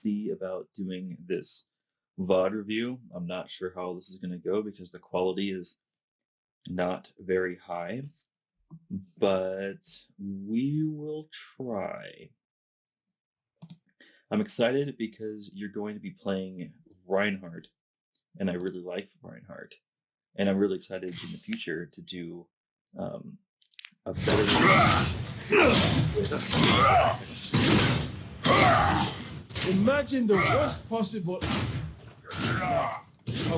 see about doing this VOD review. I'm not sure how this is going to go because the quality is not very high, but we will try. I'm excited because you're going to be playing Reinhardt, and I really like Reinhardt. And I'm really excited in the future to do a better Imagine the worst possible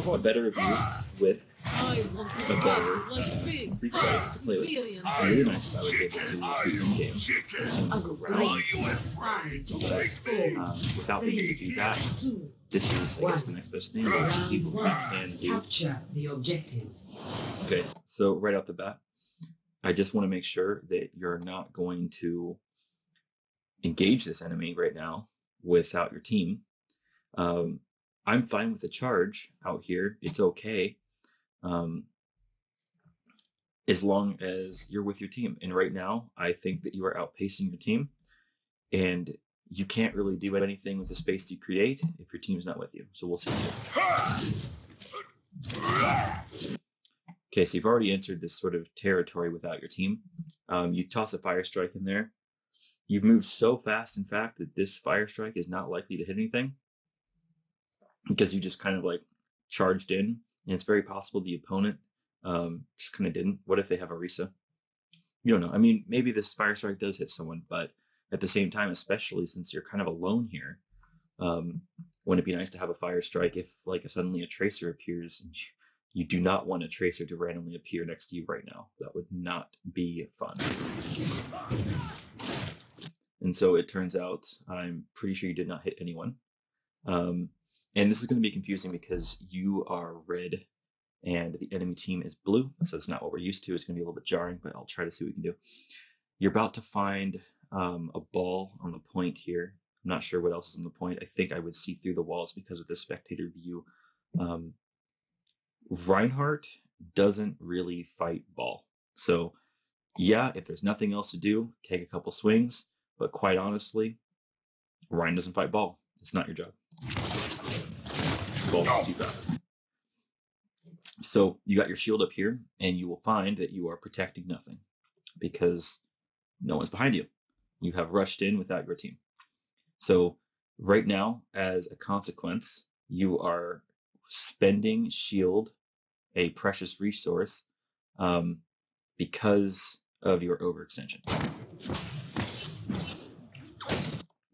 a better review with a better free play to play with. It'd be really nice if I was able to do in-game without being able to do that. This is, I guess, the next best thing. We'll see what we can do. Capture the objective. Okay, so right off the bat, I just want to make sure that you're not going to engage this enemy right now without your team. I'm fine with the charge out here. It's okay. As long as you're with your team. And right now, I think that you are outpacing your team. And you can't really do anything with the space you create if your team's not with you. So we'll see what you do. Okay, so you've already entered this sort of territory without your team. You toss a fire strike in there. You've moved so fast, in fact, that this fire strike is not likely to hit anything because you just kind of like charged in. And it's very possible the opponent just kind of didn't. What if they have a Risa? You don't know. I mean, maybe this fire strike does hit someone, but at the same time, especially since you're kind of alone here, wouldn't it be nice to have a fire strike if like suddenly a tracer appears and you do not want a tracer to randomly appear next to you right now. That would not be fun. And so it turns out, I'm pretty sure you did not hit anyone. And this is going to be confusing because you are red and the enemy team is blue. So it's not what we're used to. It's going to be a little bit jarring, but I'll try to see what we can do. You're about to find a ball on the point here. I'm not sure what else is on the point. I think I would see through the walls because of the spectator view. Reinhardt doesn't really fight ball. So yeah, if there's nothing else to do, take a couple swings. But quite honestly, Ryan doesn't fight ball. It's not your job. Ball is too fast. So you got your shield up here, and you will find that you are protecting nothing because no one's behind you. You have rushed in without your team. So right now, as a consequence, you are spending shield, a precious resource, because of your overextension.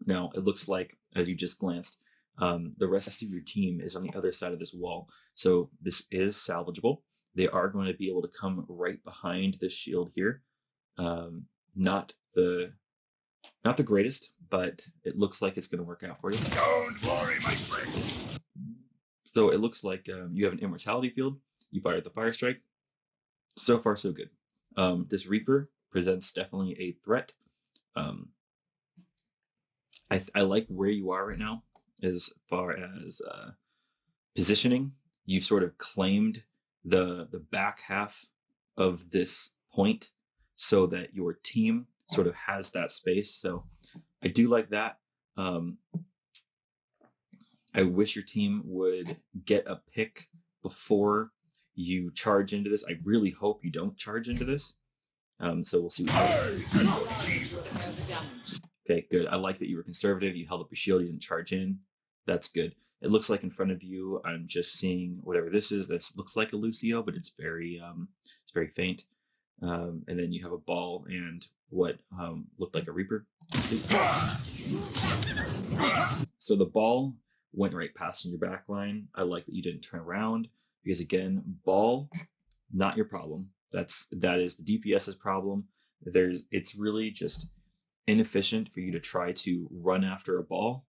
Now, it looks like, as you just glanced, the rest of your team is on the other side of this wall. So this is salvageable. They are going to be able to come right behind this shield here. Not the greatest, but it looks like it's going to work out for you. Don't worry, my friend. So it looks like you have an immortality field. You fired the fire strike. So far, so good. This Reaper presents definitely a threat. I like where you are right now as far as positioning. You've sort of claimed the back half of this point so that your team sort of has that space. So I do like that. I wish your team would get a pick before you charge into this. I really hope you don't charge into this. So we'll see what happens. Okay, good. I like that you were conservative. You held up your shield. You didn't charge in. That's good. It looks like in front of you, I'm just seeing whatever this is. This looks like a Lucio, but it's very faint. And then you have a ball and what looked like a Reaper. So the ball went right past in your back line. I like that you didn't turn around because again, ball, not your problem. That is the DPS's problem. It's really just inefficient for you to try to run after a ball.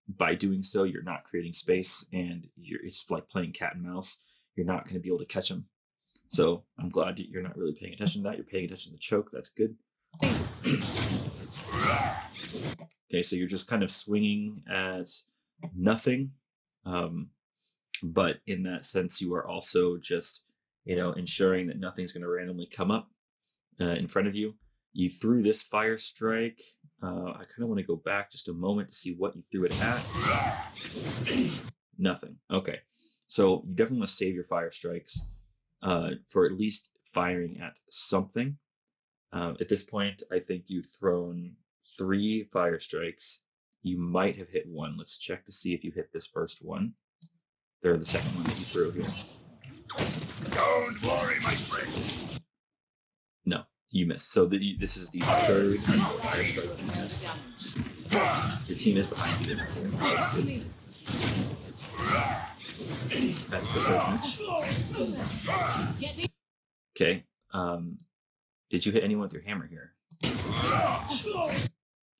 By doing so, you're not creating space, and it's like playing cat and mouse. You're not going to be able to catch them. So I'm glad you're not really paying attention to that. You're paying attention to the choke. That's good. Okay, so you're just kind of swinging at nothing. But in that sense, you are also just, ensuring that nothing's going to randomly come up in front of you. You threw this fire strike. I kind of want to go back just a moment to see what you threw it at. Nothing. Okay. So you definitely want to save your fire strikes for at least firing at something. At this point, I think you've thrown 3 fire strikes. You might have hit 1. Let's check to see if you hit this first one. They're the second one that you threw here. Don't worry, my friend. No, you missed. So this is the third fire strike you missed. Your team is behind you. That's good. That's the third miss. Okay. Did you hit anyone with your hammer here?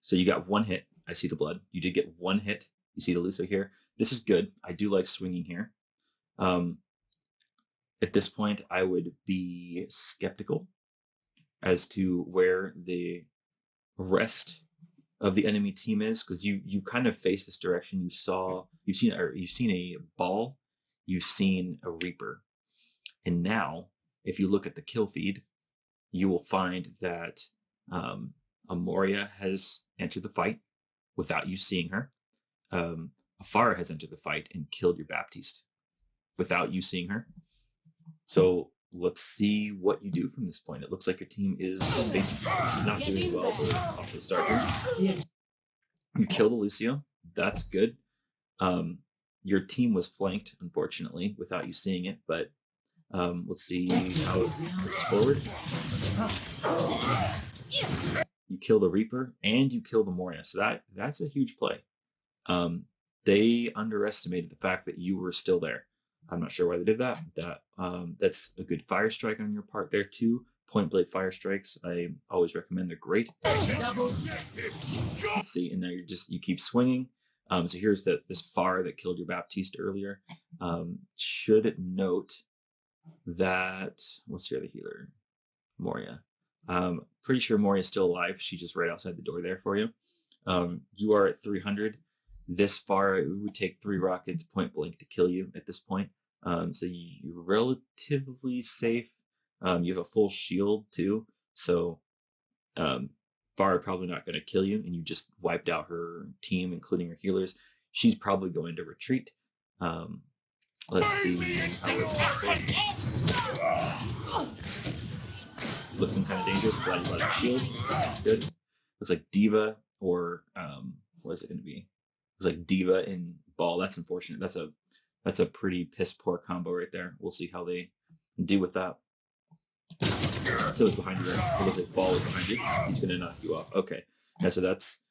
So you got 1 hit. I see the blood. You did get 1 hit. You see the Lucio here. This is good. I do like swinging here. At this point, I would be skeptical as to where the rest of the enemy team is, because you kind of face this direction. You've seen a ball, you've seen a Reaper, and now if you look at the kill feed, you will find that Amoria has entered the fight without you seeing her. Afara has entered the fight and killed your Baptiste without you seeing her. So let's see what you do from this point. It looks like your team is not doing well off the start here. You kill the Lucio. That's good. Your team was flanked, unfortunately, without you seeing it, but let's see how it pushes forward. You kill the Reaper and you kill the Moria. So that's a huge play. They underestimated the fact that you were still there. I'm not sure why they did that. That's a good fire strike on your part there too. Point blank fire strikes, I always recommend. They're great. Let's see, and now you keep swinging. So here's this fire that killed your Baptiste earlier. Should note that what's your other healer? Moria. Pretty sure Moria's still alive. She's just right outside the door there for you. You are at 300. This far, it would take 3 rockets point blank to kill you at this point. So you're relatively safe. You have a full shield too. So Farah probably not going to kill you, and you just wiped out her team, including her healers. She's probably going to retreat. Let's see how it looks kind of dangerous. Glad you let her shield. Good. Looks like Diva or what is it going to be? Looks like Diva and Ball. That's unfortunate. That's a pretty piss poor combo right there. We'll see how they do with that. So it's behind you, right? It looks like Ball is behind you. He's going to knock you off. Okay. Yeah, so that's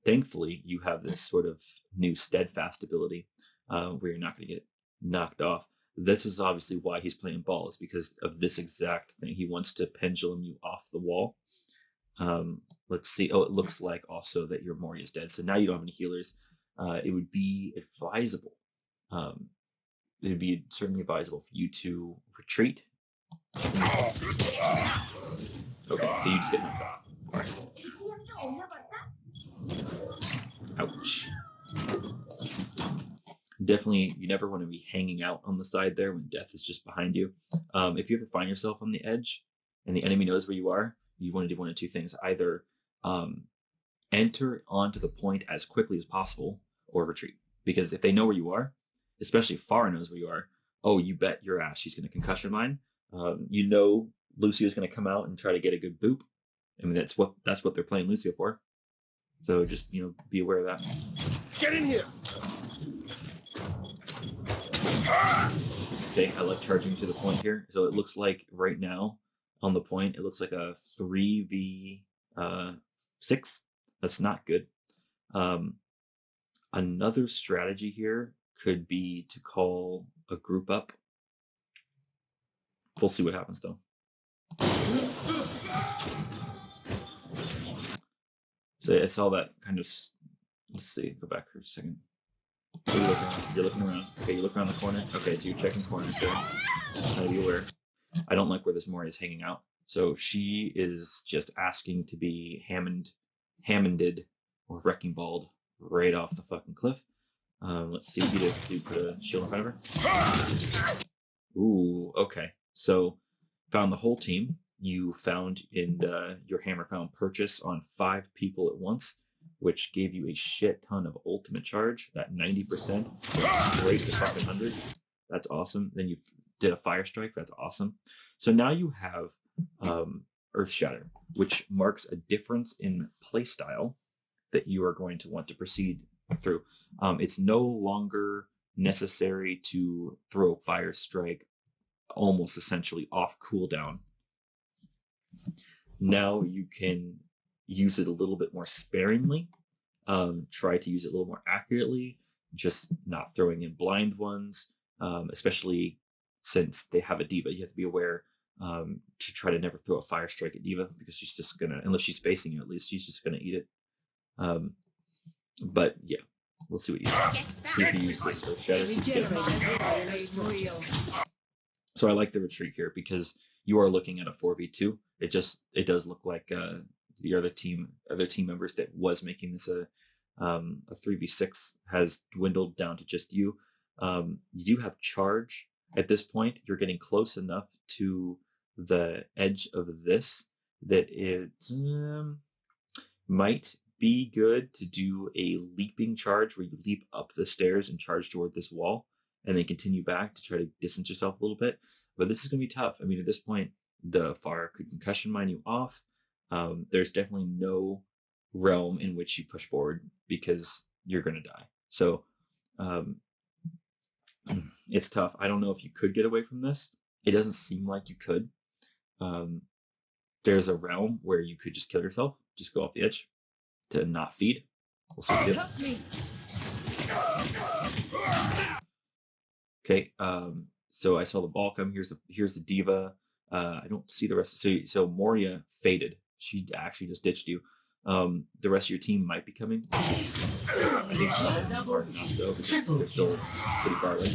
thankfully you have this sort of new steadfast ability where you're not going to get knocked off. This is obviously why he's playing Ball, is because of this exact thing. He wants to pendulum you off the wall. Let's see. Oh, it looks like also that your Moria is dead. So now you don't have any healers. It would be advisable. It would be certainly advisable for you to retreat. Okay, so you just get knocked off. All right. Ouch. Definitely, you never want to be hanging out on the side there when death is just behind you. If you ever find yourself on the edge and the enemy knows where you are, you want to do one of 2 things. Either enter onto the point as quickly as possible or retreat. Because if they know where you are, especially if Farah knows where you are, oh, you bet your ass she's going to concussion mine. You know Lucio's going to come out and try to get a good boop. I mean, that's what they're playing Lucio for. So just, be aware of that. Get in here! Okay, I like charging to the point here. So it looks like right now on the point, it looks like a 3v6. That's not good. Another strategy here could be to call a group up. We'll see what happens though. So I saw that kind of, let's see, go back for a second. You're looking around. Okay, you look around the corner. Okay, so you're checking corners there. Be aware. I don't like where this Moria is hanging out. So she is just asking to be Hammonded or wrecking balled right off the fucking cliff. Let's see if you put a shield in front of her. Ooh, okay. So found the whole team. you found in your hammer pound purchase on 5 people at once, which gave you a shit ton of ultimate charge. That 90% straight to fucking 100. That's awesome. Then you did a fire strike. That's awesome. So now you have Earth Shatter, which marks a difference in playstyle that you are going to want to proceed through. It's no longer necessary to throw Fire Strike almost essentially off cooldown. Now you can use it a little bit more sparingly, try to use it a little more accurately, just not throwing in blind ones, especially since they have a diva. You have to be aware to try to never throw a Fire Strike at diva, because she's just gonna, unless she's facing you at least, she's just gonna eat it. But yeah, we'll see what you do. See if you use this Earth Shatter. So I like the retreat here because you are looking at a 4v2. It does look like the other team members that was making this a 3v6 has dwindled down to just you. You do have charge at this point. You're getting close enough to the edge of this that it might be good to do a leaping charge where you leap up the stairs and charge toward this wall and then continue back to try to distance yourself a little bit. But this is going to be tough. I mean, at this point, the fire could concussion mine you off. There's definitely no realm in which you push forward because you're going to die. So it's tough. I don't know if you could get away from this. It doesn't seem like you could. There's a realm where you could just kill yourself, just go off the edge to not feed. We'll see what you do. Okay, so I saw the ball come. Here's the diva. I don't see the rest. So Moria faded. She actually just ditched you. The rest of your team might be coming. I think she's not far enough though, because they're still pretty far away.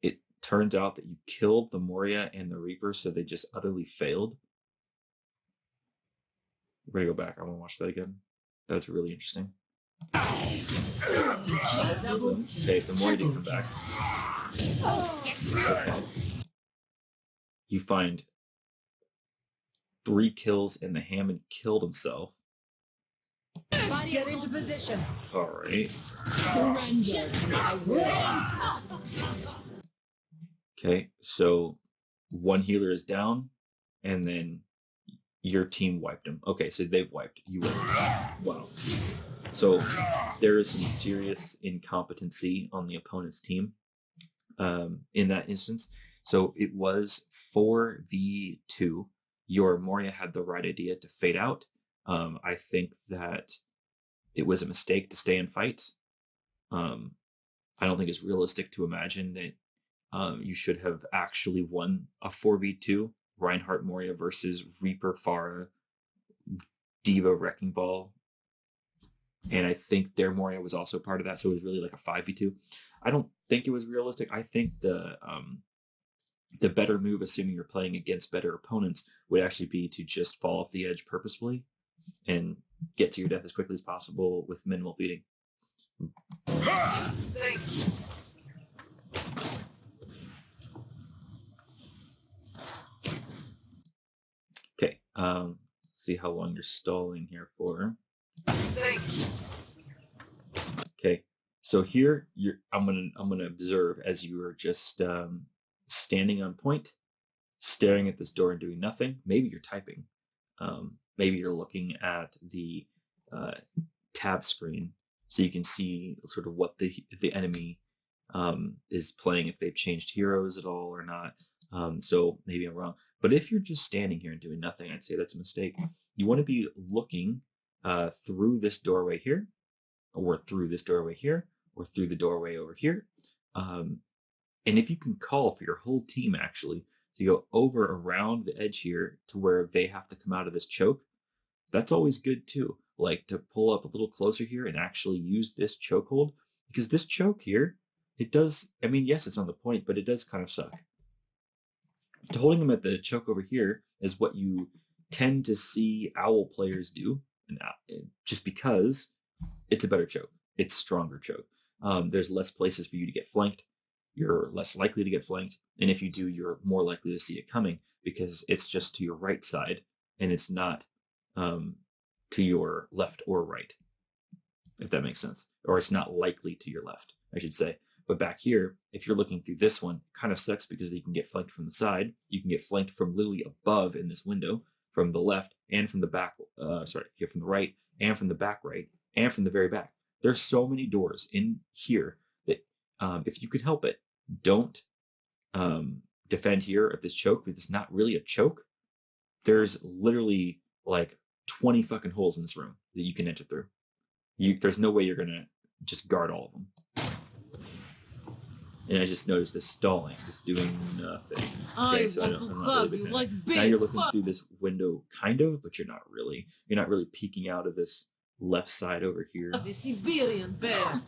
It turns out that you killed the Moria and the Reaper, so they just utterly failed. We're gonna go back. I want to watch that again. That's really interesting. Okay, the Moria didn't come back. Okay. You find 3 kills and the Hammond killed himself. Get into position. All right. Okay, so 1 healer is down, and then your team wiped him. Okay, so they've wiped. You wiped. Wow. So there is some serious incompetency on the opponent's team in that instance. So it was 4v2. Your Moria had the right idea to fade out. I think that it was a mistake to stay and fight. I don't think it's realistic to imagine that you should have actually won a 4v2. Reinhardt Moria versus Reaper Farah Diva Wrecking Ball. And I think their Moria was also part of that. So it was really like a 5v2. I don't think it was realistic. I think the better move, assuming you're playing against better opponents, would actually be to just fall off the edge purposefully and get to your death as quickly as possible with minimal feeding. Okay, see how long you're stalling here for. Okay, so here I'm gonna observe as you are just standing on point, staring at this door and doing nothing. Maybe you're typing. Maybe you're looking at the tab screen so you can see sort of what the enemy is playing, if they've changed heroes at all or not. So maybe I'm wrong. But if you're just standing here and doing nothing, I'd say that's a mistake. You want to be looking through this doorway here, or through this doorway here, or through the doorway over here. And if you can call for your whole team actually to go over around the edge here to where they have to come out of this choke, that's always good too. Like to pull up a little closer here and actually use this chokehold, because this choke here, it does, I mean, yes, it's on the point, but it does kind of suck. Holding them at the choke over here is what you tend to see owl players do, and just because it's a better choke, it's stronger choke. There's less places for you to get flanked. you're less likely to get flanked. And if you do, you're more likely to see it coming because it's just to your right side and it's not to your left or right, if that makes sense. Or it's not likely to your left, I should say. But back here, if you're looking through this one, it kind of sucks because you can get flanked from the side. You can get flanked from literally above in this window, from the left and from the back, here from the right and from the back right and from the very back. There's so many doors in here that if you can help it, don't defend here of this choke because it's not really a choke. There's literally like 20 fucking holes in this room that you can enter through. There's no way you're gonna just guard all of them. And I just noticed this stalling, just doing nothing. Okay, so I'm not really like now you're looking through this window, kind of, but you're not really peeking out of this left side over here. The Siberian bear.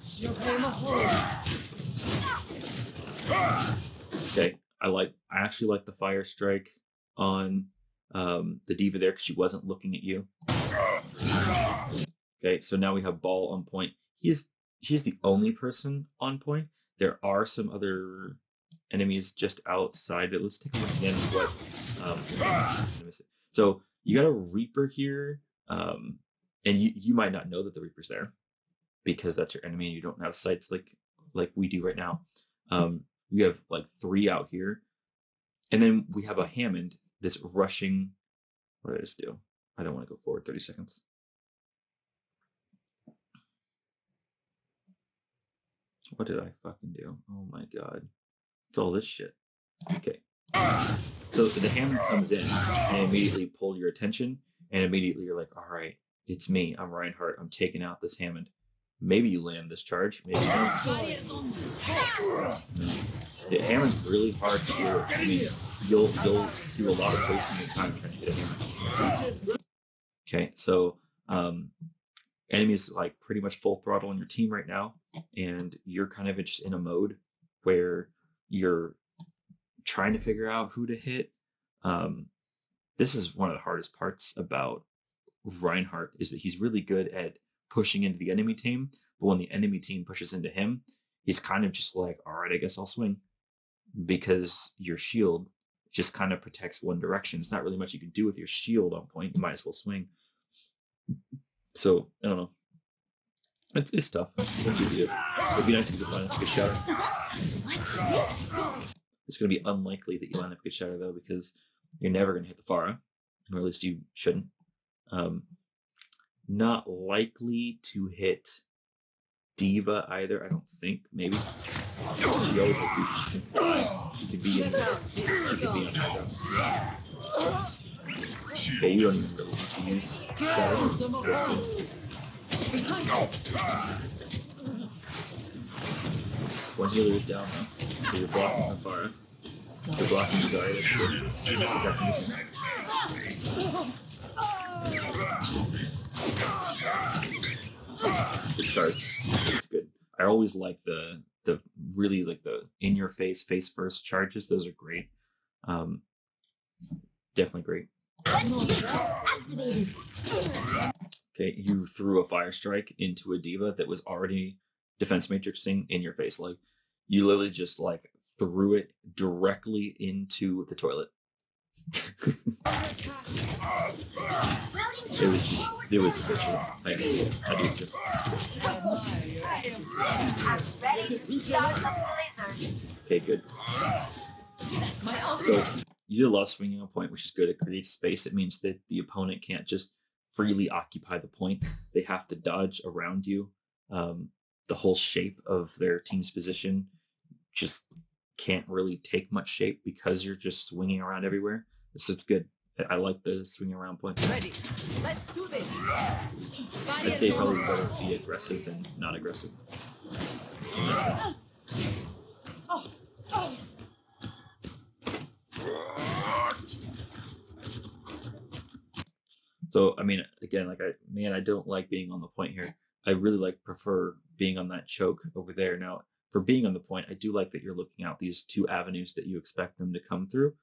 Okay, I actually like the fire strike on the diva there because she wasn't looking at you. Okay, so now we have Ball on point. She's the only person on point. There are some other enemies just outside it. Let's take a look again at what. So you got a Reaper here, and you might not know that the Reaper's there because that's your enemy and you don't have sights like we do right now. We have like 3 out here, and then we have a Hammond that's rushing. What did I just do? I don't want to go forward 30 seconds. What did I fucking do? Oh my god. It's all this shit. Okay. So the Hammond comes in and immediately pull your attention, and immediately you're like, alright, it's me. I'm Reinhardt. I'm taking out this Hammond. Maybe you land this charge. Maybe not. The Hammond's really hard to do. I mean, you'll do a lot of wasting your time trying to hit a Hammond. Okay, so enemies like pretty much full throttle on your team right now, and you're kind of just in a mode where you're trying to figure out who to hit. This is one of the hardest parts about Reinhardt is that he's really good at pushing into the enemy team, but when the enemy team pushes into him, he's kind of just like, all right, I guess I'll swing, because your shield just kind of protects one direction. It's not really much you can do with your shield on point. You might as well swing. So I don't know. It's tough. Let's see what you do. It'd be nice if you could line up a good shatter. It's going to be unlikely that you line up a good shatter though, because you're never going to hit the Pharah, or at least you shouldn't. Not likely to hit Diva either. I don't think. Maybe. She always has she could be in there. She could be on high ground. Okay, you don't even really need to use shatter. That's good. One healer is down now, so you're blocking the Pharah. You're blocking the Zarya, that's good. Good charge. It's good. I always like the really like the in your face first charges. Those are great. Definitely great. Okay, you threw a fire strike into a diva that was already defense matrixing in your face. Like you literally just like threw it directly into the toilet. It was official. I do it too. Okay, good. So you did a lot of swinging on point, which is good. It creates space. It means that the opponent can't just freely occupy the point. They have to dodge around you. The whole shape of their team's position just can't really take much shape because you're just swinging around everywhere. So it's good. I like the swinging around point. Ready. Let's do this. I'd say probably better to be aggressive than not aggressive. So I mean, again, like I don't like being on the point here. I really prefer being on that choke over there. Now, for being on the point, I do like that you're looking out these 2 avenues that you expect them to come through.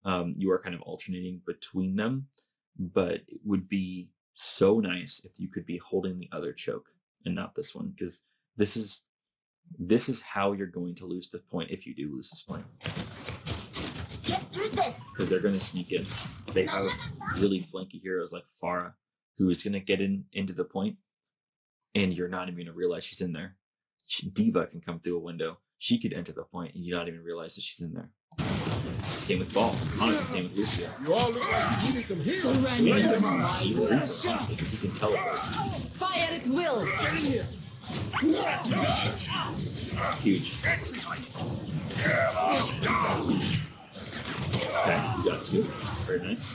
You are kind of alternating between them, but it would be so nice if you could be holding the other choke and not this one, because this is This is how you're going to lose the point if you do lose this point. Get through this. Because they're going to sneak in. They have really flanky heroes like Farah, who is going to get into the point, and you're not even going to realize she's in there. Diva can come through a window. She could enter the point, and you not even realize that she's in there. Same with Ball. Honestly, same with Lucio. You all look like you needed some healing. Surrender Light them to up. my Even will. Reaper, honestly, because he can teleport. Fire at will. Get in here. Huge. Okay, you got two. Very nice.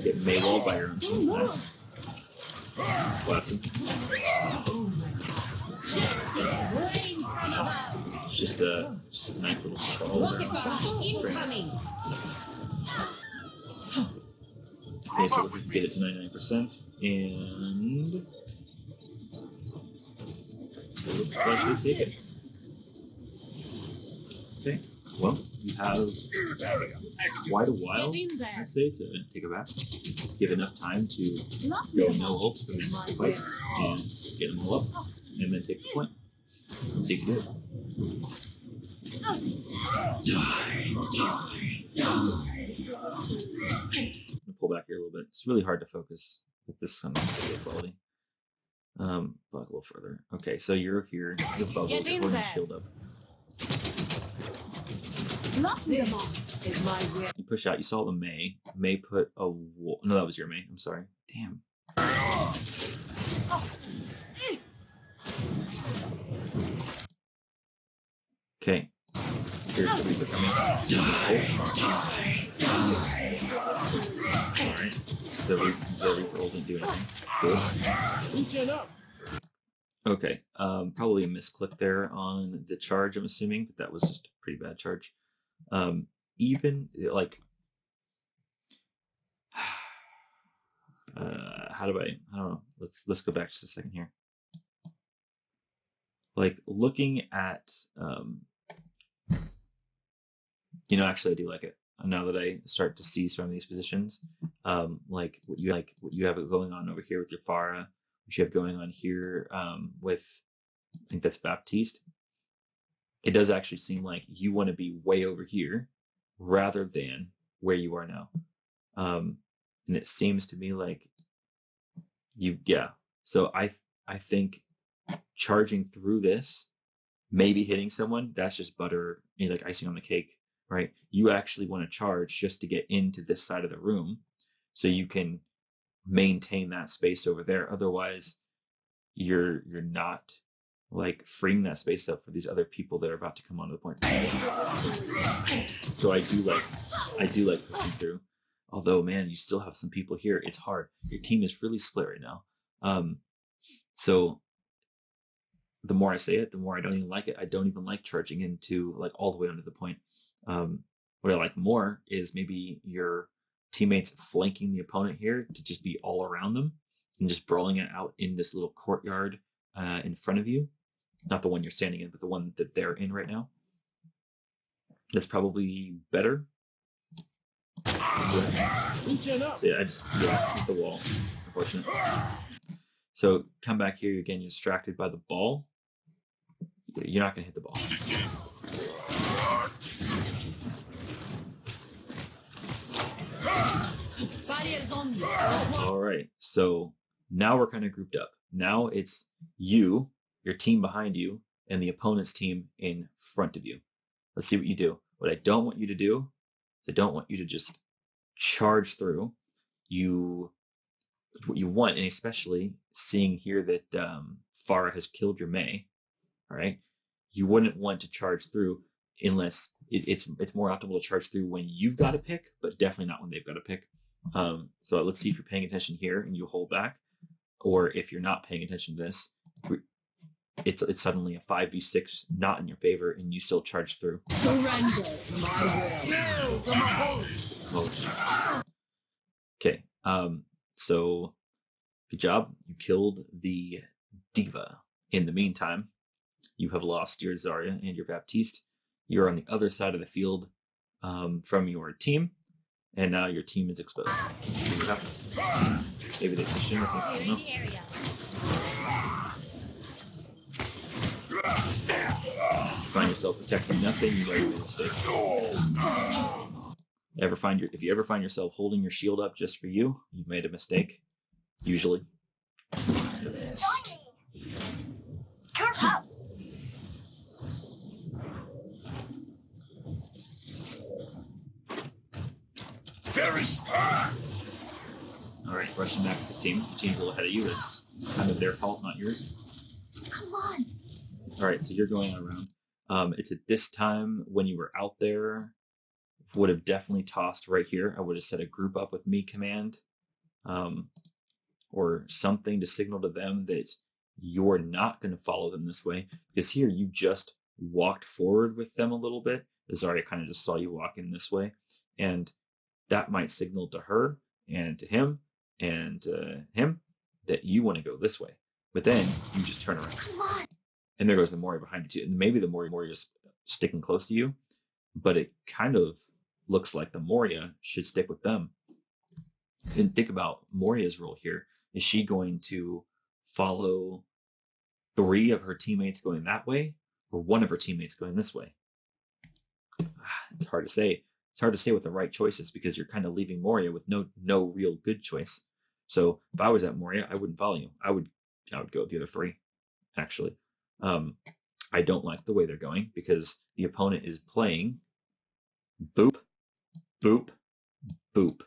Get melee by your own team. Nice. Blast him. Rains from above. It's just a nice little control Rocket there. barrage incoming. Okay, so let's get it to 99%, and it looks like they take it. Okay, well, you have quite a while, Get in there. I'd say, to take it back. Give enough time to go no ult for the next couple fights and get them all up, and then take the point. Let's see if you do it. Pull back here a little bit. It's really hard to focus with this kind of video quality. Back a little further. Okay, so you're here. You have bubbles. Get You're in holding there. your shield up. This is my will. You push out. You saw the May. May put a wall. No, that was your May. I'm sorry. Damn. Okay. Here's the Reaper coming. Alright. The Reaper ult didn't do anything. Cool. Reaching up. Okay. Probably a misclick there on the charge, I'm assuming, but that was just a pretty bad charge. Even like how do I don't know. Let's go back just a second here. Like looking at actually I do like it. Now that I start to see some of these positions, like what you have going on over here with your Farah, what you have going on here with, I think that's Baptiste. It does actually seem like you want to be way over here rather than where you are now. And it seems to me like so I think charging through this, maybe hitting someone, that's just butter, like icing on the cake, right? You actually want to charge just to get into this side of the room so you can maintain that space over there. Otherwise, you're not like freeing that space up for these other people that are about to come onto the point. So I do like pushing through. Although, man, you still have some people here. It's hard. Your team is really split right now. So the more I say it, the more I don't even like it. I don't even like charging into like all the way onto the point. What I like more is maybe your teammates flanking the opponent here to just be all around them and just brawling it out in this little courtyard in front of you. Not the one you're standing in, but the one that they're in right now. That's probably better. Reaching up. Yeah, I just hit the wall. It's unfortunate. So come back here again. You're distracted by the ball. You're not going to hit the ball. Barriers on you. All right. So now we're kind of grouped up. Now it's you, your team behind you, and the opponent's team in front of you. Let's see what you do. What I don't want you to do is I don't want you to just charge through. What you want, and especially seeing here that Farah has killed your May, all right? You wouldn't want to charge through unless it's more optimal to charge through when you've got a pick, but definitely not when they've got a pick. So let's see if you're paying attention here and you hold back, or if you're not paying attention to this, it's suddenly a 5v6 not in your favor, and you still charge through. Surrender to my will. Oh, jeez. Okay. So good job. You killed the Diva. In the meantime, you have lost your Zarya and your Baptiste. You're on the other side of the field from your team, and now your team is exposed. Let's see what happens. Maybe they push in. I don't know. self-protecting nothing, you know you made a mistake. If you ever find yourself holding your shield up just for you, you've made a mistake. Usually. Curve up. There is. All right, rushing back to the team. The team's a little ahead of you. It's kind of their fault, not yours. Come on. All right, so you're going around. It's at this time when you were out there, would have definitely tossed right here. I would have set a group up with me command, or something to signal to them that you're not going to follow them this way. Because here you just walked forward with them a little bit. Zarya kind of just saw you walking this way, and that might signal to her and to him and him that you want to go this way. But then you just turn around. Come on. And there goes the Mori behind you too. And maybe the Mori is sticking close to you, but it kind of looks like the Moria should stick with them. And think about Moria's role here. Is she going to follow 3 of her teammates going that way, or 1 of her teammates going this way? It's hard to say. It's hard to say with the right choices because you're kind of leaving Moria with no real good choice. So if I was at Moria, I wouldn't follow you. I would go with the other 3, actually. I don't like the way they're going because the opponent is playing boop, boop, boop,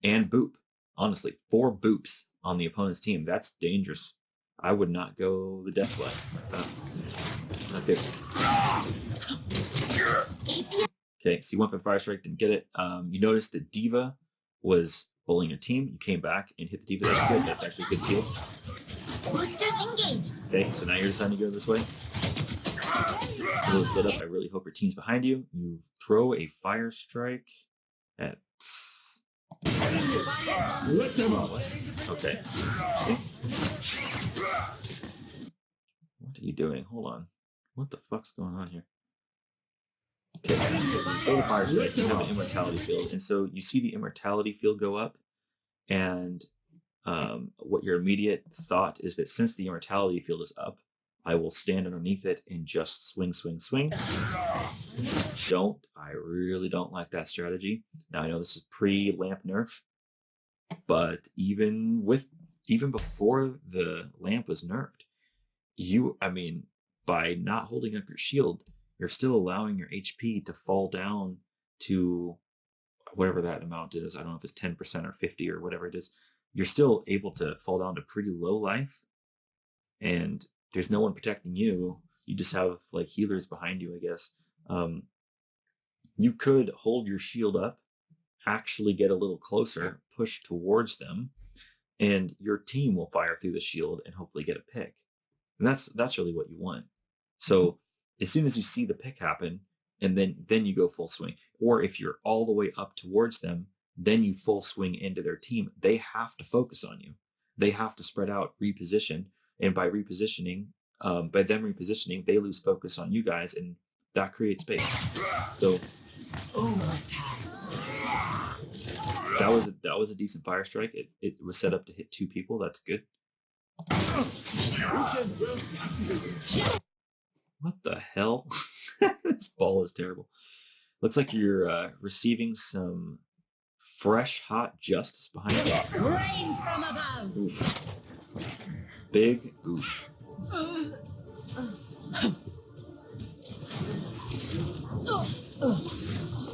and boop. Honestly, 4 boops on the opponent's team. That's dangerous. I would not go the death way. Not good. Okay, so you went for Fire Strike, didn't get it. You noticed that Diva was bullying your team. You came back and hit the Diva. That's good. That's actually a good kill. Boosters engaged. Okay, so now you're deciding to go this way. A little split up. I really hope your team's behind you. You throw a Fire Strike at... Let them up. Okay. See? What are you doing? Hold on. What the fuck's going on here? Okay. Throw the Fire Strike. You have an immortality field. And so you see the immortality field go up. And what your immediate thought is that since the immortality field is up, I will stand underneath it and just swing, swing, swing. I really don't like that strategy. Now I know this is pre-lamp nerf, but even before the lamp was nerfed, by not holding up your shield, you're still allowing your HP to fall down to whatever that amount is. I don't know if it's 10% or 50 or whatever it is. You're still able to fall down to pretty low life, and there's no one protecting you. You just have like healers behind you, I guess. You could hold your shield up, actually get a little closer, push towards them, and your team will fire through the shield and hopefully get a pick. And that's really what you want. So as soon as you see the pick happen, and then you go full swing. Or if you're all the way up towards them, then you full swing into their team. They have to focus on you. They have to spread out, reposition, and by them repositioning, they lose focus on you guys, and that creates space. So that was a decent Fire Strike. It was set up to hit 2 people. That's good. What the hell? This ball is terrible. Looks like you're receiving some fresh, hot justice behind you. Rains from above. Oof. Big oof.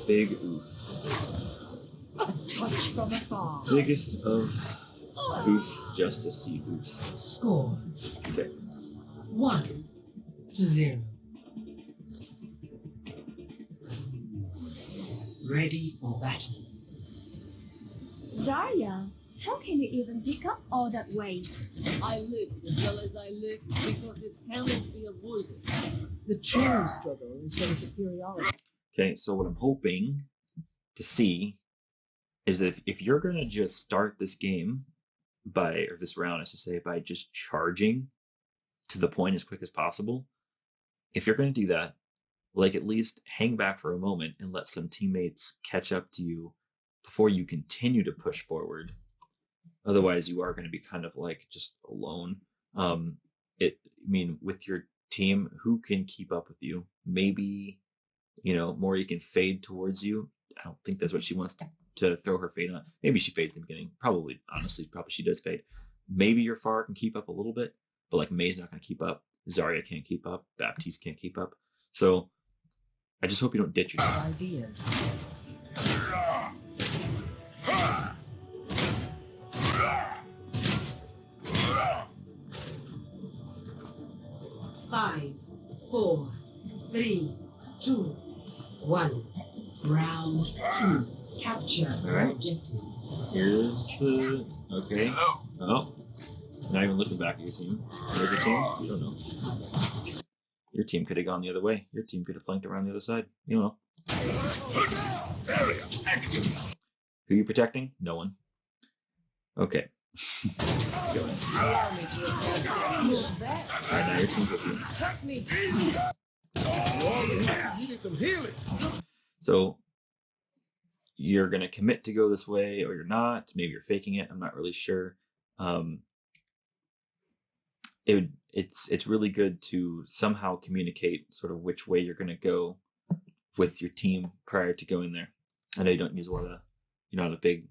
Big oof. A touch from afar. Biggest of oof justice-y oofs. Score Okay. 1-0. Ready for battle. Zarya, how can you even pick up all that weight? I lift as well as I lift because it cannot be avoided. The true struggle is for the superiority. Okay, so what I'm hoping to see is that if you're going to just start this game or this round, I should say, by just charging to the point as quick as possible, if you're going to do that, at least hang back for a moment and let some teammates catch up to you before you continue to push forward. Otherwise, you are going to be kind of just alone. With your team who can keep up with you. Maybe, Mori can fade towards you. I don't think that's what she wants to throw her fade on. Maybe she fades in the beginning. Probably, honestly, probably she does fade. Maybe your Pharah can keep up a little bit, but like May's not going to keep up. Zarya can't keep up. Baptiste can't keep up. So I just hope you don't ditch yourself. Ideas. 5, 4, 3, 2, 1. Round 2. Capture Alright. objective. Here's the okay. Oh, not even looking back at your team. Here's your team. You don't know. Your team could have gone the other way. Your team could have flanked around the other side. You know. Area active. Who are you protecting? No one. Okay. Go ahead. Alright, now your team's with you. You need some healing. So you're gonna commit to go this way, or you're not. Maybe you're faking it. I'm not really sure. It's really good to somehow communicate sort of which way you're gonna go with your team prior to going there. I know you don't use a lot of, you're not a big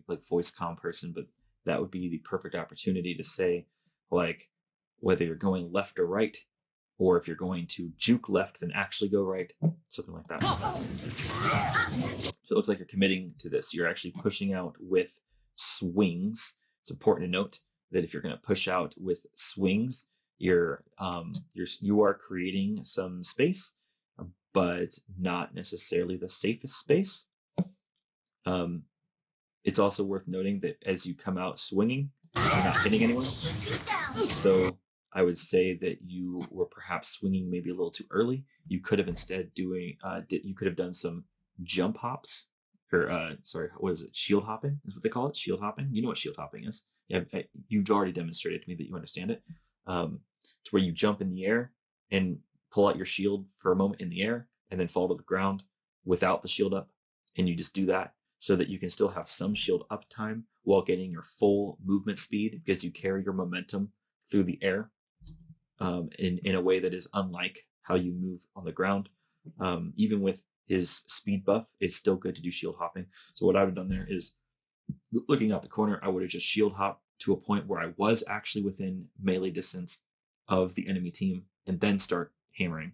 like voice comm person, but that would be the perfect opportunity to say, like, whether you're going left or right, or if you're going to juke left then actually go right, something like that. So it looks like you're committing to this. You're actually pushing out with swings. It's important to note that if you're going to push out with swings, you are creating some space, but not necessarily the safest space. It's also worth noting that as you come out swinging, you're not hitting anyone. So I would say that you were perhaps swinging maybe a little too early. You could have instead you could have done some jump hops, or what is it? Shield hopping is what they call it. Shield hopping. You know what shield hopping is? Yeah, you've already demonstrated to me that you understand it. It's where you jump in the air and pull out your shield for a moment in the air, and then fall to the ground without the shield up, and you just do that so that you can still have some shield up time while getting your full movement speed, because you carry your momentum through the air in a way that is unlike how you move on the ground. Even with his speed buff, it's still good to do shield hopping. So what I would have done there is, looking out the corner, I would have just shield hopped to a point where I was actually within melee distance of the enemy team, and then start hammering.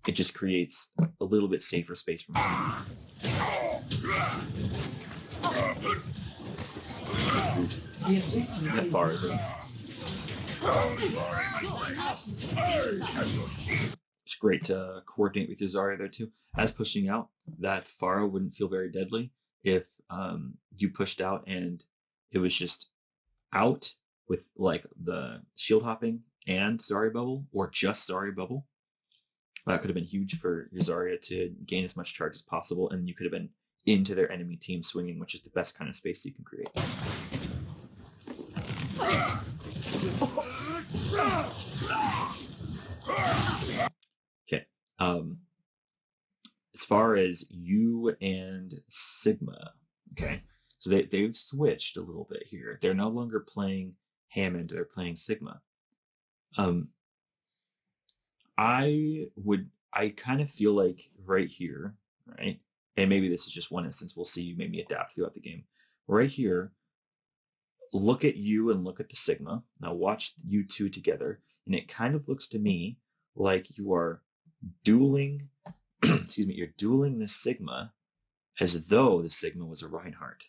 It just creates a little bit safer space for me. That far is it? It's great to coordinate with your Zarya there too. As pushing out, that Pharah wouldn't feel very deadly if you pushed out and it was just out with like the shield hopping and Zarya bubble, or just Zarya bubble. That could have been huge for your Zarya to gain as much charge as possible, and you could have been into their enemy team swinging, which is the best kind of space you can create. Okay. As far as you and Sigma, okay, so they've switched a little bit here. They're no longer playing Hammond, they're playing Sigma. I kind of feel like right here, right? And maybe this is just one instance, we'll see you maybe adapt throughout the game. Right here, look at you and look at the Sigma. Now watch you two together, and it kind of looks to me like you are dueling, excuse me, you're dueling this Sigma as though the Sigma was a Reinhardt.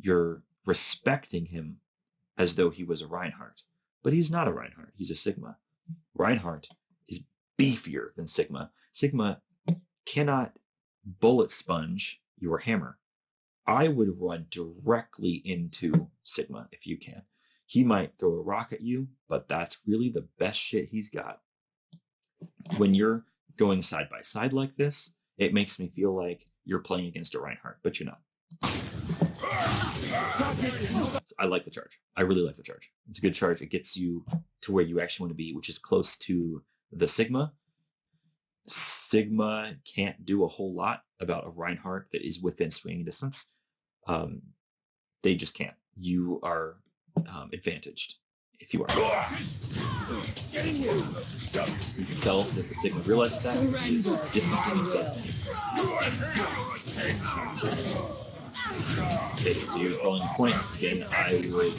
You're respecting him as though he was a Reinhardt, but he's not a Reinhardt, he's a Sigma. Reinhardt is beefier than Sigma. Sigma cannot bullet sponge your hammer. I would run directly into Sigma if you can. He might throw a rock at you, but that's really the best shit he's got. When you're going side by side like this, it makes me feel like you're playing against a Reinhardt, but you're not. I like the charge. I really like the charge. It's a good charge. It gets you to where you actually want to be, which is close to the Sigma. Sigma can't do a whole lot about a Reinhardt that is within swinging distance. They just can't. You are advantaged if you are. Getting him. You can tell that the Sigma realizes that and he's distancing himself. Okay, so you're calling a point, then I would,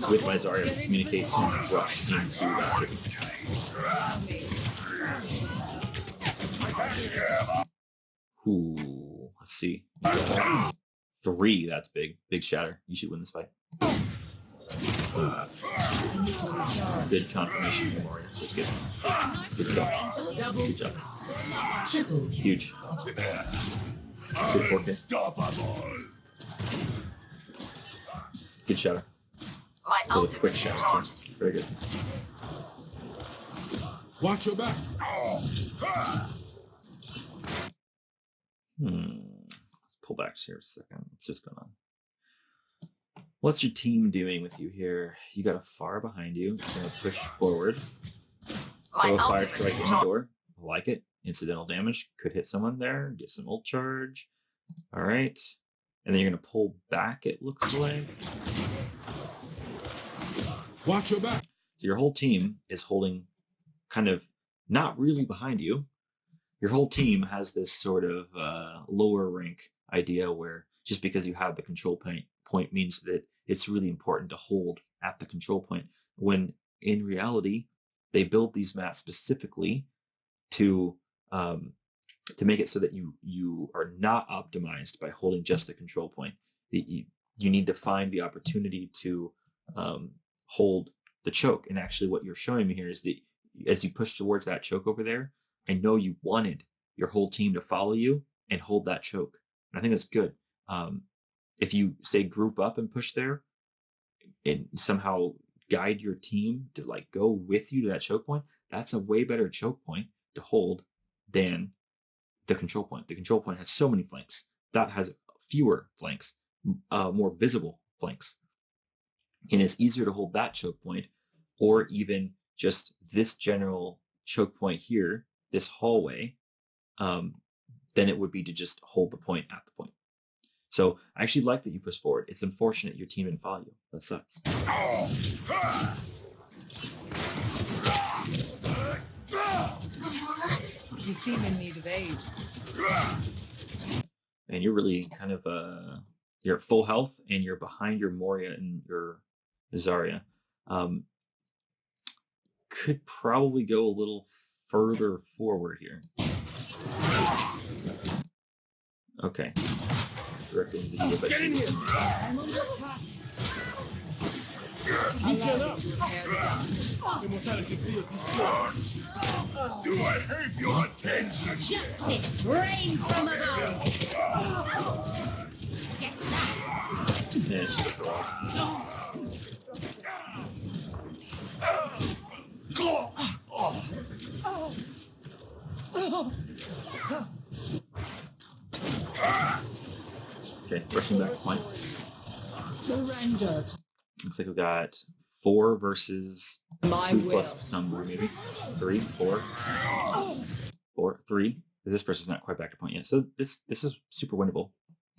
with my Zarya communication, rush into that Sigma. Ooh, let's see. 3, that's big. Big shatter. You should win this fight. Good confirmation from Mario. That's good. Good job. Good job. Huge. Good 4K. Good shatter. That was a quick shatter too. Very good. Watch your back. Let's pull back here a second. Let's see what's going on. What's your team doing with you here? You got a far behind you. You're going to push forward. Throw a fire strike in the door. I like it. Incidental damage. Could hit someone there. Get some ult charge. All right. And then you're going to pull back, it looks like. Watch your back. So your whole team is holding kind of not really behind you. Your whole team has this sort of lower rank idea where just because you have the control point means that it's really important to hold at the control point, when in reality they build these maps specifically to make it so that you are not optimized by holding just the control point. You need to find the opportunity to hold the choke. And actually what you're showing me here is that as you push towards that choke over there, I know you wanted your whole team to follow you and hold that choke. And I think that's good. If you say group up and push there and somehow guide your team to like go with you to that choke point, that's a way better choke point to hold than the control point. The control point has so many flanks. That has fewer flanks, more visible flanks. And it's easier to hold that choke point, or even just this general choke point here, this hallway, than it would be to just hold the point at the point. So I actually like that you push forward. It's unfortunate your team didn't follow you. That sucks. You seem in need of aid. And you're really kind of you're at full health and you're behind your Moria and your Zarya. Could probably go a little further forward here. Okay. Directly into the Get in here. I'm under attack. Regen up. Prepare to die. Immortality field destroyed. Do I have your attention? Justice reigns from above. Get that. Yes. Okay, rushing back to point. Surrendered. Looks like we got 4 versus My 2 will. plus some, maybe 3, 4, 3. This person's not quite back to point yet, so this is super winnable.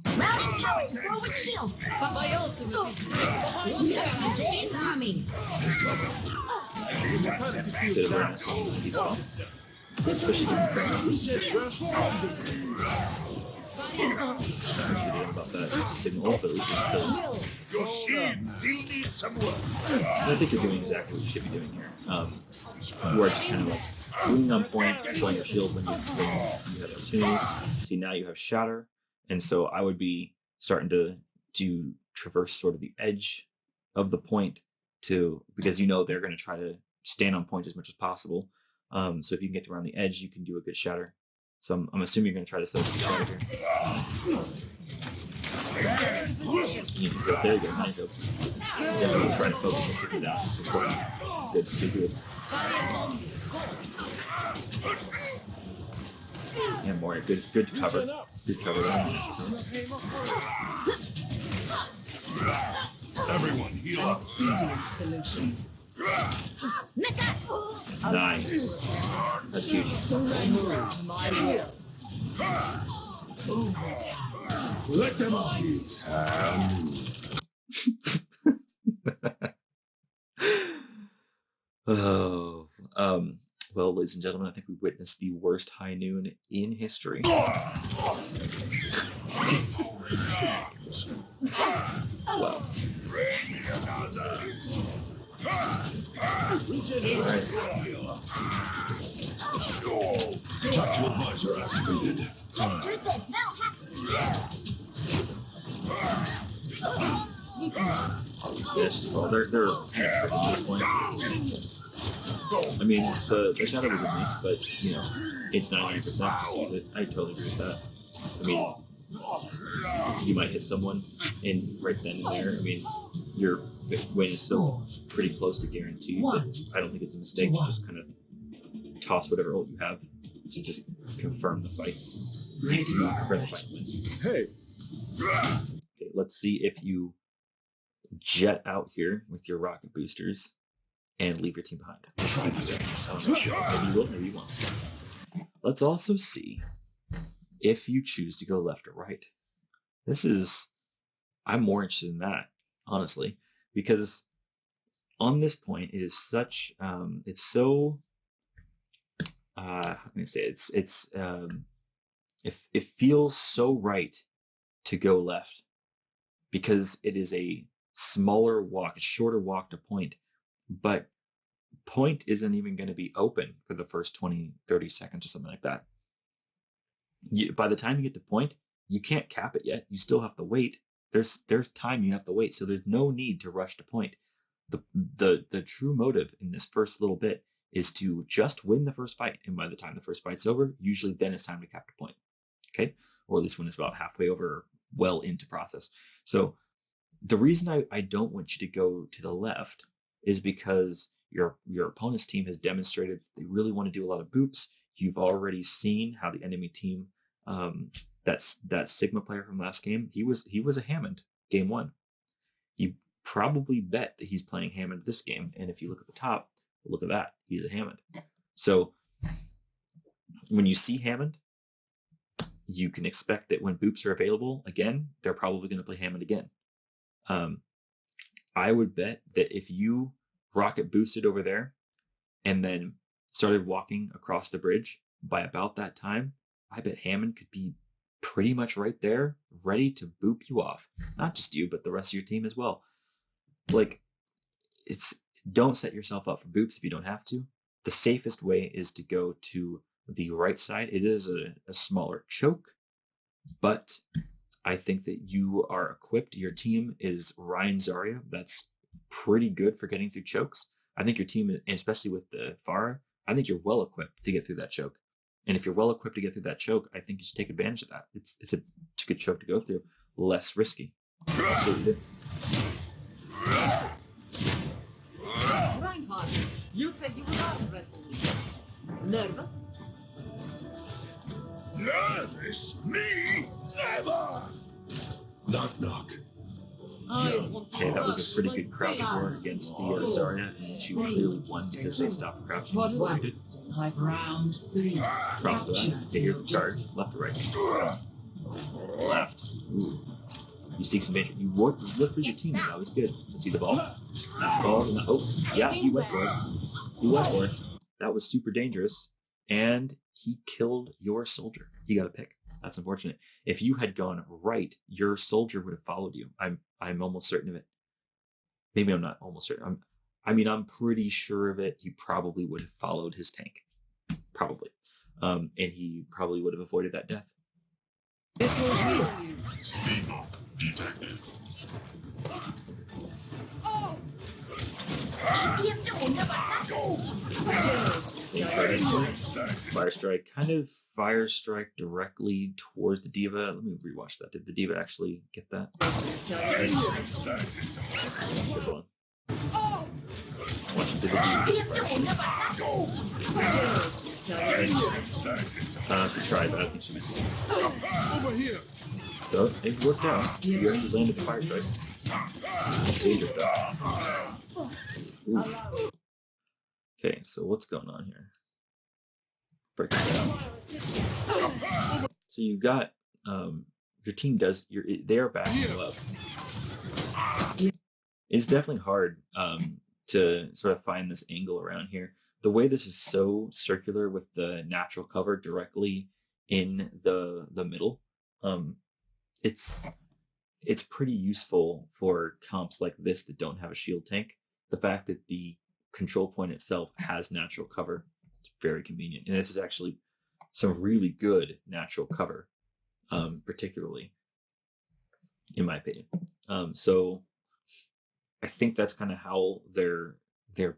Routing towers, forward shield. But my ultimate is They're coming. Immortality Bit field of awareness on these well. Especially given the about that signal, but at least you can kill him. Your shield still needs some work. And I think you're doing exactly what you should be doing here. You are just kind of like swinging on point, pulling your shield when you have the opportunity. See, now you have shatter, and so I would be starting to traverse sort of the edge of the point because you know they're going to try to stand on point as much as possible. So if you can get around the edge, you can do a good shatter. So I'm assuming you're going to try to set up the shatter here. You can go there, you go, now you go. Definitely try to focus and stick it out. It's important. Good, good. Yeah, more good cover. Good cover. Everyone heal an up. expedient solution. Nice. That's huge. Surrender to my will. Let them off. Oh, well, ladies and gentlemen, I think we witnessed the worst high noon in history. Wow. Alright. Tactical visor activated. Yes, well, they're kind of tricky at this point. I mean, the shadow was a miss, but, you know, it's 99%, just use it. I totally agree with that. I mean, you might hit someone, and right then and there, I mean, your win is still pretty close to guaranteed, but I don't think it's a mistake to just kind of toss whatever ult you have to just confirm the fight. Confirm the fight wins. Hey, Okay, let's see if you jet out here with your rocket boosters and leave your team behind. try not to get yourselves Maybe killed. you will, maybe you won't. Let's also see if you choose to go left or right. I'm more interested in that, honestly, because on this point, it is such, it's so, how can I say it? It feels so right to go left because it is a smaller walk, a shorter walk to point, but point isn't even going to be open for the first 20, 30 seconds or something like that. By the time you get to point, you can't cap it yet. You still have to wait. There's time you have to wait, so there's no need to rush to point. The true motive in this first little bit is to just win the first fight, and by the time the first fight's over, usually then it's time to cap to point. Okay, or at least when it's about halfway over, or well into process. So the reason I don't want you to go to the left is because your opponent's team has demonstrated they really want to do a lot of boops. You've already seen how the enemy team, that Sigma player from last game, he was a Hammond game one. You probably bet that he's playing Hammond this game, and if you look at the top, look at that, he's a Hammond. So when you see Hammond, you can expect that when boops are available again, they're probably going to play Hammond again. I would bet that if you rocket boosted over there and then started walking across the bridge by about that time, I bet Hammond could be pretty much right there, ready to boop you off. Not just you, but the rest of your team as well. Like, don't set yourself up for boops if you don't have to. The safest way is to go to the right side. It is a smaller choke, but I think that you are equipped. Your team is Ryan Zarya. That's pretty good for getting through chokes. I think your team, and especially with the Pharah, I think you're well equipped to get through that choke. And if you're well equipped to get through that choke, I think you should take advantage of that. It's a good choke to go through, less risky. Absolutely. Reinhardt, you said you would not wrestle me. Nervous? Nervous? Me? Never! knock knock. I want to Okay, that was a crush pretty my good crouch face. war against the Zarya, and she clearly won because they stopped crouching. What What do they I did. Round 3. Props for that. Okay, here's the charge. Left or right? Left. Ooh. You seek some danger. You look for your team. That was good. See the ball? Oh, yeah, he went for it. He went for it. That was super dangerous. And he killed your soldier. He got a pick. That's unfortunate. If you had gone right, your soldier would have followed you. I'm almost certain of it. Maybe I'm not almost certain. I'm pretty sure of it. He probably would have followed his tank. Probably. And he probably would have avoided that death. This will heal you. Speed bump detected. Fire strike, kind of fire strike directly towards the diva. Let me rewatch that. Did the diva actually get that? Good one. Watch the diva get the fire strike. She tried, but I don't think she missed. Over here. So it worked out. You actually landed the fire strike. Dangerous though. Ooh. Okay, so what's going on here? Break it down. So you got your team does they are backing you up. It's definitely hard to sort of find this angle around here. The way this is so circular with the natural cover directly in the middle, it's pretty useful for comps like this that don't have a shield tank. The fact that the control point itself has natural cover, it's very convenient. And this is actually some really good natural cover, particularly in my opinion. So I think that's kind of how they're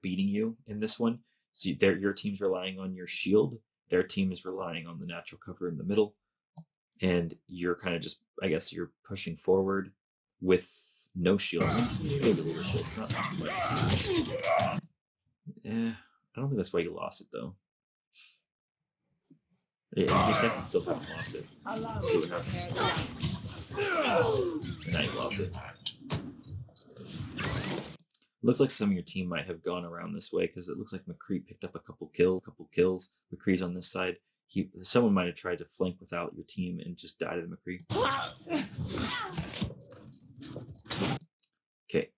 beating you in this one. So your team's relying on your shield, their team is relying on the natural cover in the middle, and you're kind of just, I guess, you're pushing forward with no shield. Maybe a little shield, not too much. I don't think that's why you lost it though. Yeah, you can still haven't lost it. See what happens. And now you lost it. Looks like some of your team might have gone around this way because it looks like McCree picked up a couple kills. McCree's on this side. Someone might have tried to flank without your team and just died to the McCree. Okay,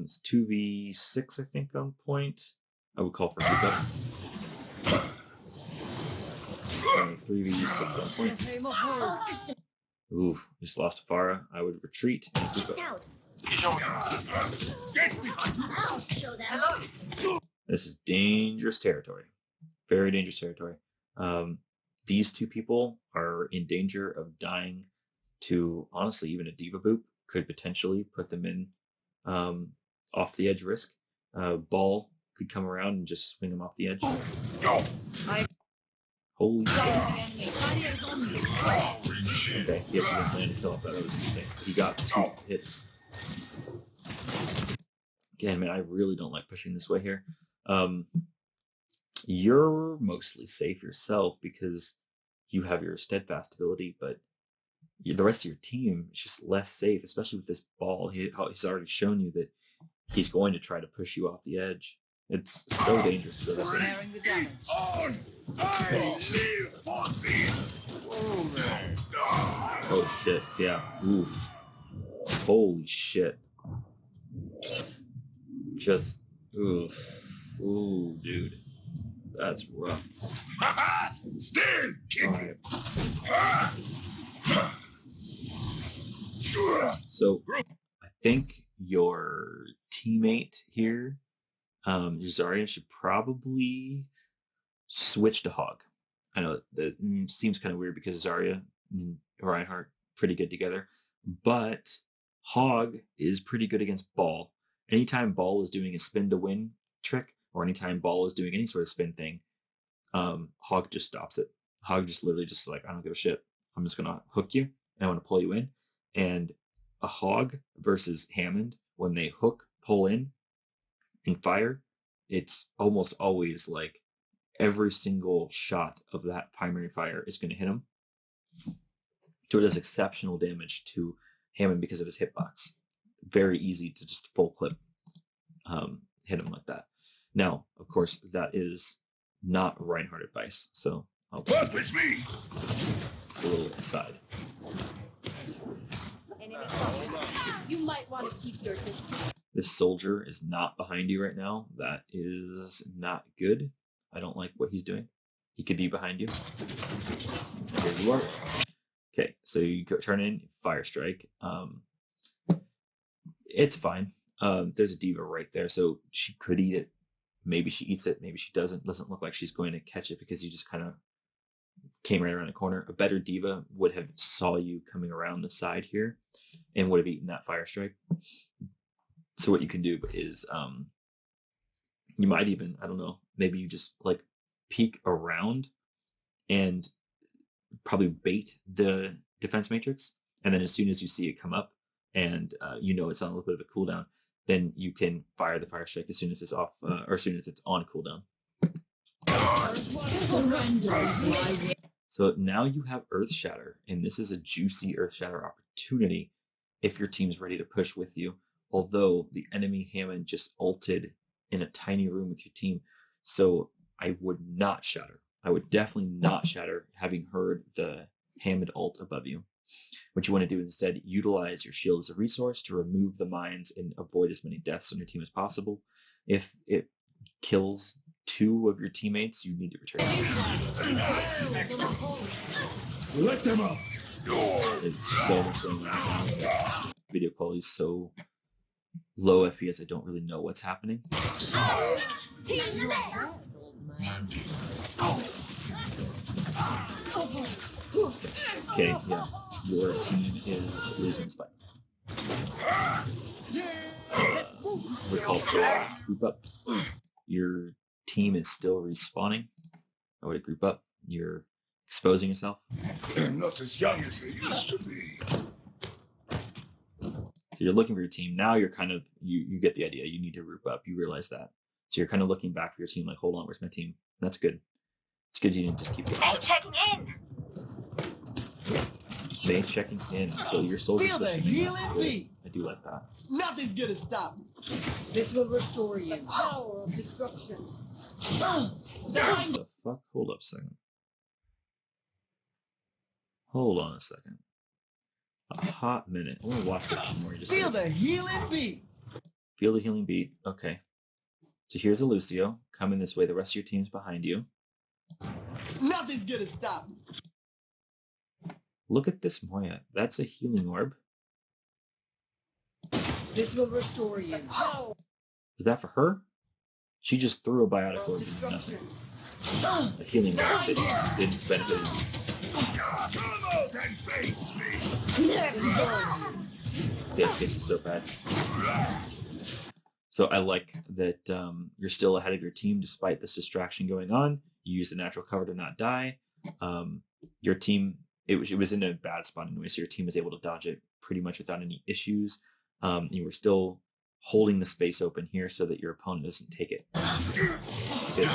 it's 2v6 I think on point. I would call for pickup. 3v6 on point. Ooh, just lost Farah. I would retreat and pick up. I'll show them. This is dangerous territory. Very dangerous territory. These two people are in danger of dying to, honestly, even a diva boop could potentially put them in off the edge risk. Ball could come around and just swing them off the edge. Holy shit. Okay, yes, he didn't plan to kill off that. That was interesting. He got 2 hits. Again, man, I really don't like pushing this way here. You're mostly safe yourself because you have your steadfast ability, but the rest of your team is just less safe, especially with this ball. He's already shown you that he's going to try to push you off the edge. It's so dangerous to go this way. Oh shit, yeah. Oof. Holy shit. Just, oof. Ooh, dude. That's rough. Stand, kick. Right. So, I think your teammate here, Zarya, should probably switch to Hog. I know that seems kind of weird because Zarya and Reinhardt pretty good together, but Hog is pretty good against Ball. Anytime Ball is doing a spin to win trick, or anytime Ball is doing any sort of spin thing, Hog just stops it. Hog just literally just like, I don't give a shit. I'm just gonna hook you and I want to pull you in. And a Hog versus Hammond, when they hook, pull in, and fire, it's almost always like every single shot of that primary fire is going to hit him. So it does exceptional damage to Hammond because of his hitbox. Very easy to just full clip hit him like that. Now, of course, that is not Reinhardt advice, so I'll What with me? just a little aside. You might want to keep your distance. This soldier is not behind you right now. That is not good. I don't like what he's doing. He could be behind you. There you are. Okay, so you turn in, fire strike. It's fine. There's a diva right there, so she could eat it. Maybe she eats it, maybe she doesn't. Doesn't look like she's going to catch it because you just kind of came right around the corner. A better diva would have saw you coming around the side here and would have eaten that fire strike. So what you can do is you might even, I don't know, maybe you just like peek around and probably bait the defense matrix, and then as soon as you see it come up and you know it's on a little bit of a cooldown, then you can fire the fire strike as soon as it's off or as soon as it's on cooldown. So now you have Earth Shatter, and this is a juicy Earth Shatter opportunity if your team's ready to push with you. Although the enemy Hammond just ulted in a tiny room with your team, so I would not shatter. I would definitely not shatter, having heard the Hammond ult above you. What you want to do is instead utilize your shield as a resource to remove the mines and avoid as many deaths on your team as possible. If it kills 2 of your teammates, you need to return. Let them up. It's so much going on now. Video quality is so low FPS, I don't really know what's happening. Okay, yeah. Your team is losing this fight. We're called group up. Your team is still respawning. Oh wait, group up. You're exposing yourself. I'm not as young as I used to be. So you're looking for your team. Now you're kind of, you get the idea. You need to group up. You realize that. So you're kind of looking back for your team like, hold on, where's my team? That's good. It's good you didn't just keep going. Hey, checking in. They checking in. So your soldiers Feel the listening. healing That's good. beat. I do like that. Nothing's gonna stop me. This will restore you. Power of destruction. What the fuck? Hold up a second. Hold on a second. A hot minute. I want to watch that some more. Just Feel the healing beat. Feel the healing beat. Okay. So here's a Lucio. Coming this way. The rest of your team's behind you. Nothing's gonna stop me. Look at this Moya. That's a healing orb. This will restore you. Power Is that for her? She just threw a biotic of orb into nothing. destruction. A healing orb that didn't benefit him. Come out and face me. The FPS is so bad. So I like that you're still ahead of your team despite this distraction going on. You use the natural cover to not die. Your team, it was in a bad spot anyway, so your team was able to dodge it pretty much without any issues. You were still holding the space open here so that your opponent doesn't take it. Good.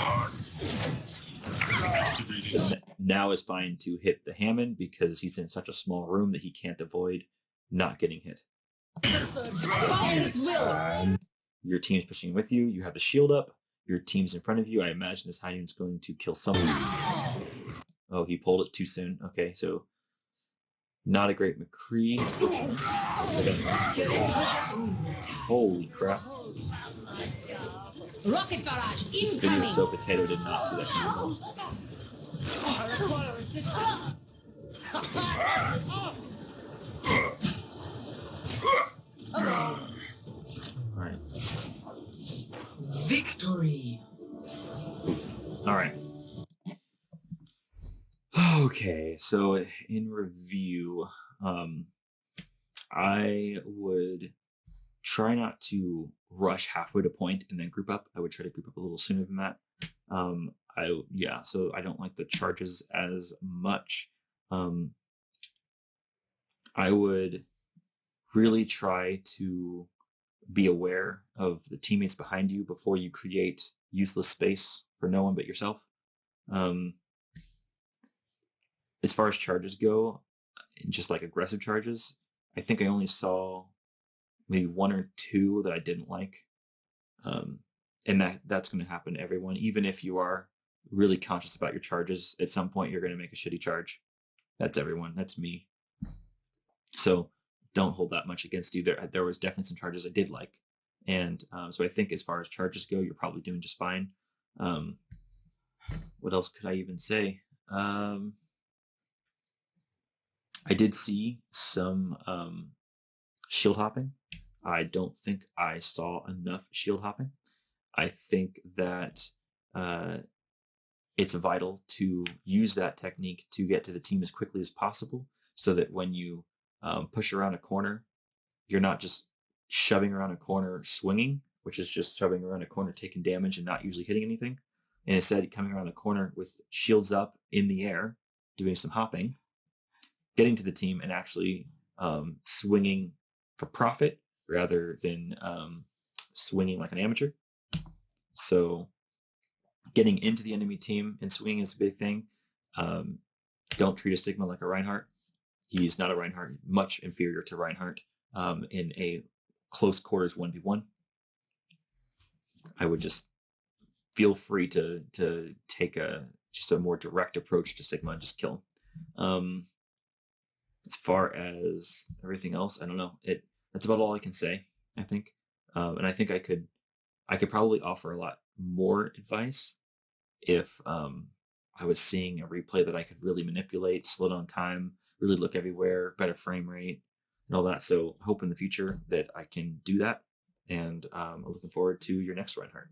But now is fine to hit the Hammond because he's in such a small room that he can't avoid not getting hit. Your team's pushing with you. You have the shield up. Your team's in front of you. I imagine this Hydion's going to kill someone. Oh, he pulled it too soon. Okay, so not a great McCree. Holy crap. Rocket barrage This video is so potato, did not see that coming. Alright. Victory. Alright. Okay, so in review, I would try not to rush halfway to point and then group up. I would try to group up a little sooner than that. So I don't like the charges as much. I would really try to be aware of the teammates behind you before you create useless space for no one but yourself. As far as charges go, just like aggressive charges, I think I only saw maybe 1 or 2 that I didn't like. And that's going to happen to everyone. Even if you are really conscious about your charges, at some point you're going to make a shitty charge. That's everyone. That's me. So don't hold that much against you. There was definitely some charges I did like. And so I think as far as charges go, you're probably doing just fine. What else could I even say? I did see some shield hopping. I don't think I saw enough shield hopping. I think that it's vital to use that technique to get to the team as quickly as possible so that when you push around a corner, you're not just shoving around a corner swinging, which is just shoving around a corner taking damage and not usually hitting anything. And instead coming around a corner with shields up in the air, doing some hopping, getting to the team and actually swinging for profit rather than swinging like an amateur. So getting into the enemy team and swinging is a big thing. Don't treat a Sigma like a Reinhardt. He's not a Reinhardt, much inferior to Reinhardt in a close quarters 1v1. I would just feel free to take just a more direct approach to Sigma and just kill him. As far as everything else, I don't know. That's about all I can say, I think. And I think I could I could probably offer a lot more advice if I was seeing a replay that I could really manipulate, slow down time, really look everywhere, better frame rate, and all that. So, hope in the future that I can do that. And I'm looking forward to your next Reinhardt.